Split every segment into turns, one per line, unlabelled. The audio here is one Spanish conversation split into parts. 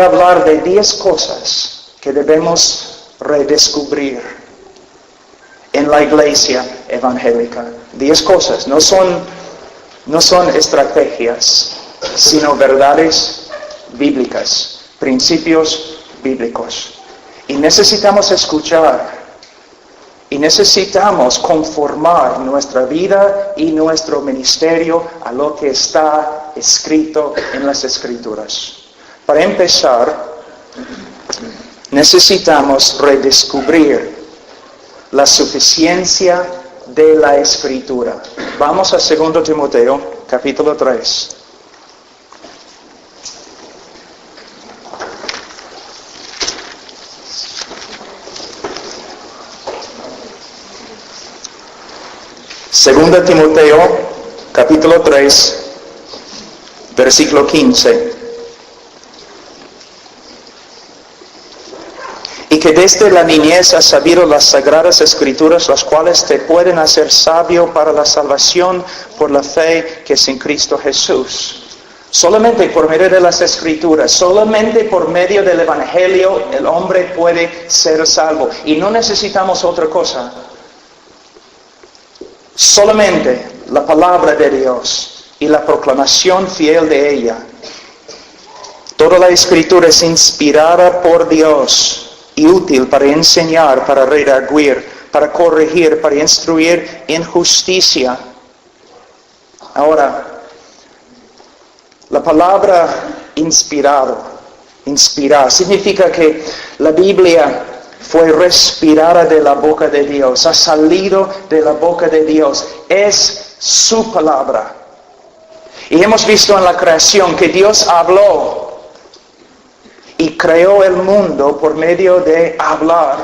hablar de 10 cosas que debemos redescubrir en la iglesia evangélica. 10 cosas, no son estrategias, sino verdades bíblicas, principios bíblicos. Y necesitamos escuchar, y necesitamos conformar nuestra vida y nuestro ministerio a lo que está escrito en las Escrituras. Para empezar, necesitamos redescubrir la suficiencia de la Escritura. Vamos a 2 Timoteo, capítulo 3. Segunda Timoteo, capítulo 3, versículo 15. Y que desde la niñez has sabido las sagradas escrituras, las cuales te pueden hacer sabio para la salvación por la fe que es en Cristo Jesús. Solamente por medio de las escrituras, solamente por medio del evangelio, el hombre puede ser salvo. Y no necesitamos otra cosa. Solamente la palabra de Dios y la proclamación fiel de ella. Toda la escritura es inspirada por Dios y útil para enseñar, para redarguir, para corregir, para instruir en justicia. Ahora, la palabra inspirar, significa que la Biblia fue respirada de la boca de Dios, ha salido de la boca de Dios, es su palabra. Y hemos visto en la creación que Dios habló y creó el mundo por medio de hablar.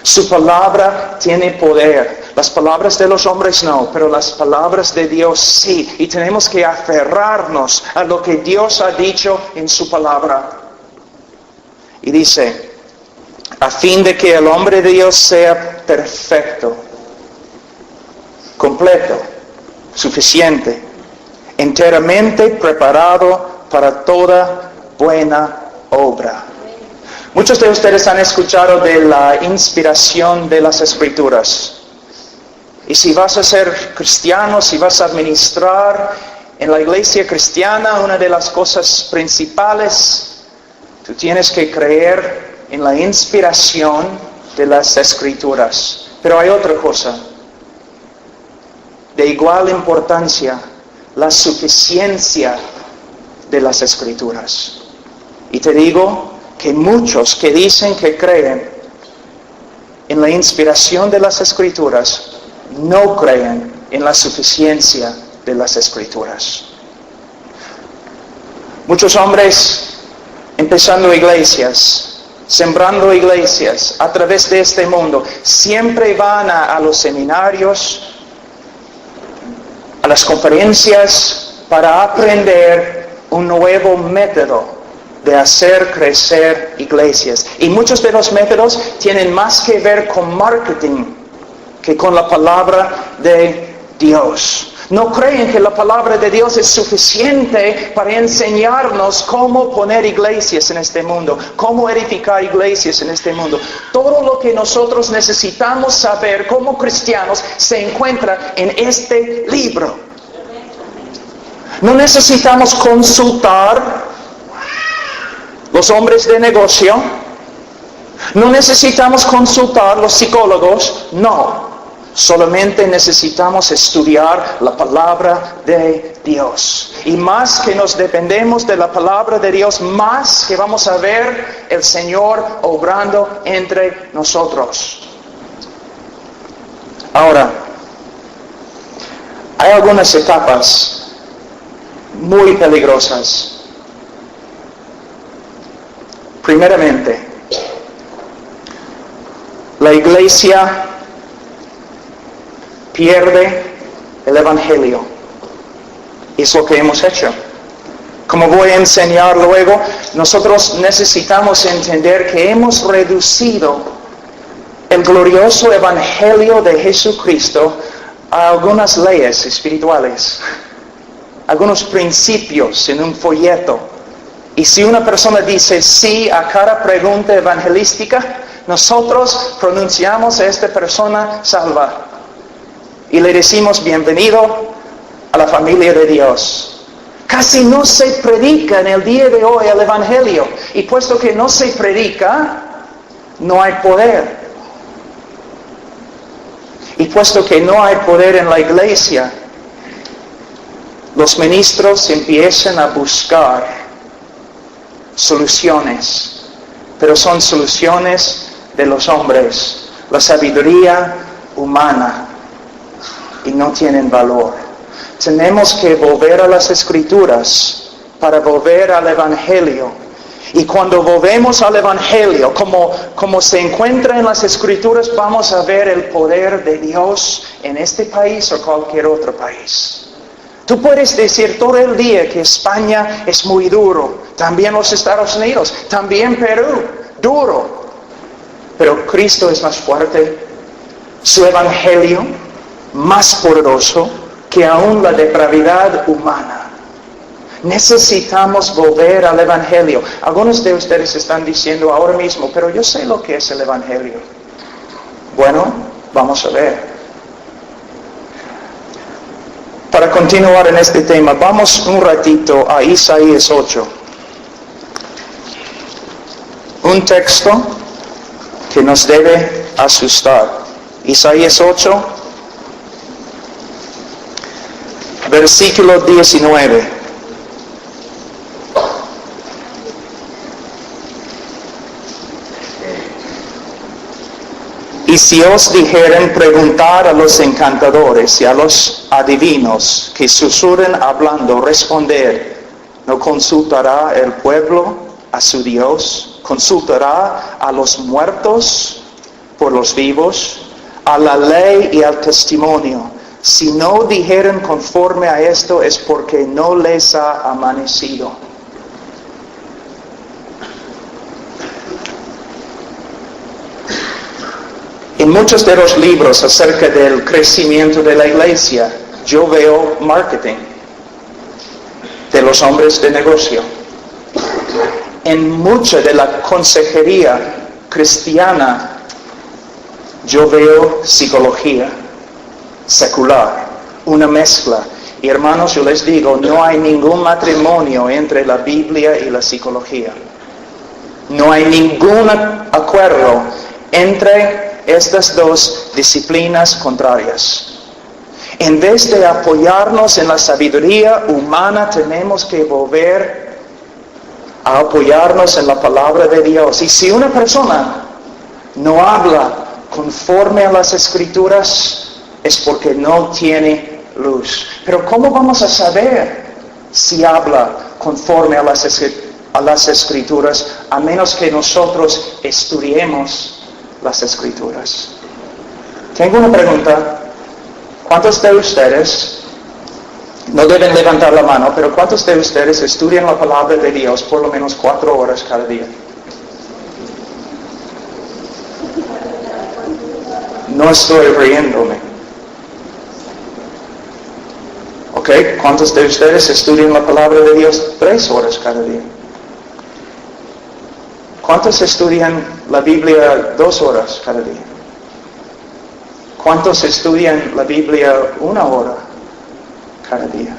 Su palabra tiene poder. Las palabras de los hombres no, pero las palabras de Dios sí. Y tenemos que aferrarnos a lo que Dios ha dicho en su palabra. Y dice, a fin de que el hombre de Dios sea perfecto, completo, suficiente, enteramente preparado para toda buena obra. Muchos de ustedes han escuchado de la inspiración de las Escrituras. Y si vas a ser cristiano, si vas a administrar en la iglesia cristiana, una de las cosas principales, tú tienes que creer en la inspiración de las Escrituras. Pero hay otra cosa, de igual importancia, la suficiencia de las Escrituras. Y te digo que muchos que dicen que creen en la inspiración de las Escrituras, no creen en la suficiencia de las Escrituras. Muchos hombres empezando iglesias, sembrando iglesias a través de este mundo, siempre van a los seminarios, a las conferencias, para aprender un nuevo método de hacer crecer iglesias. Y muchos de los métodos tienen más que ver con marketing que con la palabra de Dios. No creen que la palabra de Dios es suficiente para enseñarnos cómo poner iglesias en este mundo, cómo edificar iglesias en este mundo. Todo lo que nosotros necesitamos saber como cristianos se encuentra en este libro. No necesitamos consultar los hombres de negocio. No necesitamos consultar los psicólogos. No. Solamente necesitamos estudiar la palabra de Dios. Y más que nos dependemos de la palabra de Dios, más que vamos a ver el Señor obrando entre nosotros. Ahora, hay algunas etapas muy peligrosas. Primeramente, la iglesia pierde el evangelio. Es lo que hemos hecho. Como voy a enseñar luego, nosotros necesitamos entender que hemos reducido el glorioso evangelio de Jesucristo a algunas leyes espirituales, algunos principios en un folleto. Y si una persona dice sí a cada pregunta evangelística, nosotros pronunciamos a esta persona salva. Y le decimos bienvenido a la familia de Dios. Casi no se predica en el día de hoy el evangelio. Y puesto que no se predica, no hay poder. Y puesto que no hay poder en la iglesia, los ministros empiezan a buscar soluciones, pero son soluciones de los hombres, la sabiduría humana, y no tienen valor. Tenemos que volver a las Escrituras para volver al Evangelio. Y cuando volvemos al Evangelio, como se encuentra en las Escrituras, vamos a ver el poder de Dios en este país o cualquier otro país. Tú puedes decir todo el día que España es muy duro, también los Estados Unidos, también Perú, duro. Pero Cristo es más fuerte, su Evangelio más poderoso que aún la depravidad humana. Necesitamos volver al Evangelio. Algunos de ustedes están diciendo ahora mismo, pero yo sé lo que es el Evangelio. Bueno, vamos a ver. Para continuar en este tema, vamos un ratito a Isaías 8. Un texto que nos debe asustar. Isaías 8, versículo 19. Y si os dijeren preguntar a los encantadores y a los adivinos que susurren hablando, responder, ¿no consultará el pueblo a su Dios? ¿Consultará a los muertos por los vivos? A la ley y al testimonio. Si no dijeren conforme a esto es porque no les ha amanecido. En muchos de los libros acerca del crecimiento de la iglesia, yo veo marketing de los hombres de negocio. En mucha de la consejería cristiana, yo veo psicología secular, una mezcla. Y hermanos, yo les digo, no hay ningún matrimonio entre la Biblia y la psicología. No hay ningún acuerdo entre estas dos disciplinas contrarias. En vez de apoyarnos en la sabiduría humana, tenemos que volver a apoyarnos en la palabra de Dios. Y si una persona no habla conforme a las Escrituras, es porque no tiene luz. Pero ¿cómo vamos a saber si habla conforme a las Escrituras, a menos que nosotros estudiemos las Escrituras? Tengo una pregunta. ¿Cuántos de ustedes, no deben levantar la mano, pero cuántos de ustedes estudian la palabra de Dios por lo menos 4 horas cada día? No estoy riéndome. ¿Ok? ¿Cuántos de ustedes estudian la palabra de Dios 3 horas cada día? ¿Cuántos estudian la Biblia 2 horas cada día? ¿Cuántos estudian la Biblia 1 hora cada día?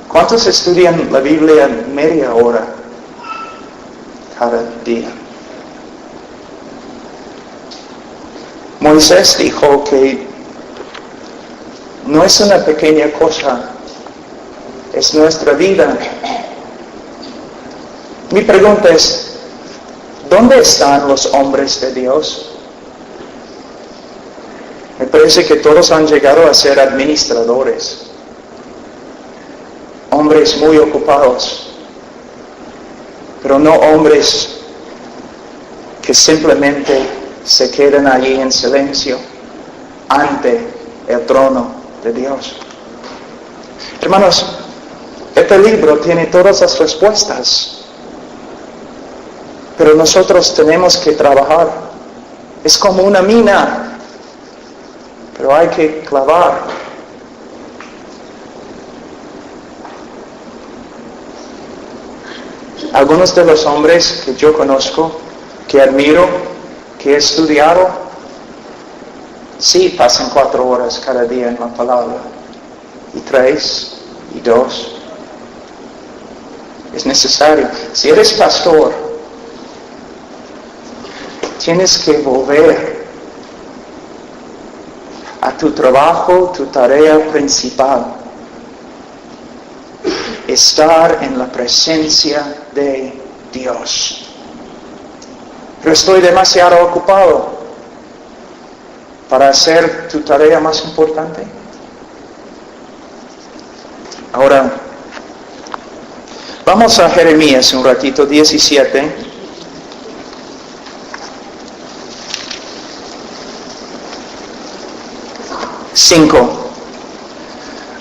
¿Cuántos estudian la Biblia media hora cada día? Moisés dijo que no es una pequeña cosa, es nuestra vida. Mi pregunta es, ¿dónde están los hombres de Dios? Me parece que todos han llegado a ser administradores, hombres muy ocupados, pero no hombres que simplemente se quedan allí en silencio ante el trono de Dios. Hermanos, este libro tiene todas las respuestas, pero nosotros tenemos que trabajar. Es como una mina, pero hay que clavar. Algunos de los hombres que yo conozco, que admiro, que he estudiado, sí pasan 4 horas cada día en la palabra, y 3, y 2. Es necesario. Si eres pastor, tienes que volver a tu trabajo, tu tarea principal. Estar en la presencia de Dios. Pero estoy demasiado ocupado para hacer tu tarea más importante. Ahora, vamos a Jeremías un ratito, 17.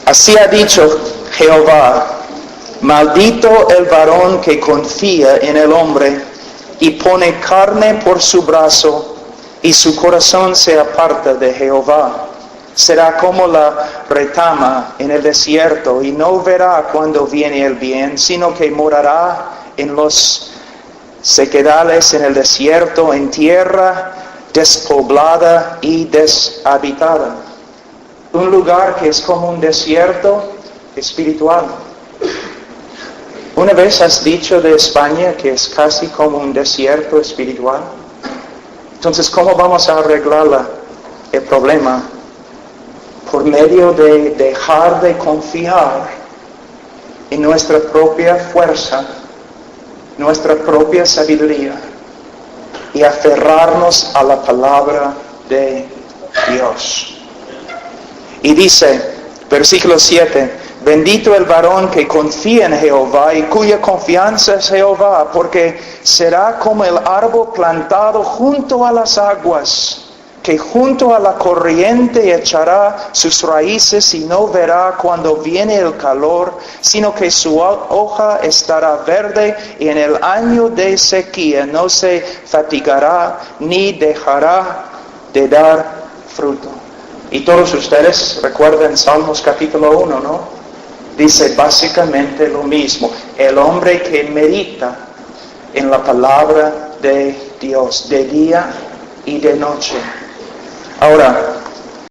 Así ha dicho Jehová: maldito el varón que confía en el hombre y pone carne por su brazo, y su corazón se aparta de Jehová. Será como la retama en el desierto, y no verá cuando viene el bien, sino que morará en los sequedales, en el desierto, en tierra despoblada y deshabitada. Un lugar que es como un desierto espiritual. ¿Una vez has dicho de España que es casi como un desierto espiritual? Entonces, ¿cómo vamos a arreglar el problema? Por medio de dejar de confiar en nuestra propia fuerza, nuestra propia sabiduría, y aferrarnos a la palabra de Dios. Y dice, versículo 7, bendito el varón que confía en Jehová y cuya confianza es Jehová, porque será como el árbol plantado junto a las aguas, que junto a la corriente echará sus raíces y no verá cuando viene el calor, sino que su hoja estará verde, y en el año de sequía no se fatigará ni dejará de dar fruto. Y todos ustedes recuerdan Salmos capítulo 1, ¿no? Dice básicamente lo mismo. El hombre que medita en la palabra de Dios de día y de noche. Ahora,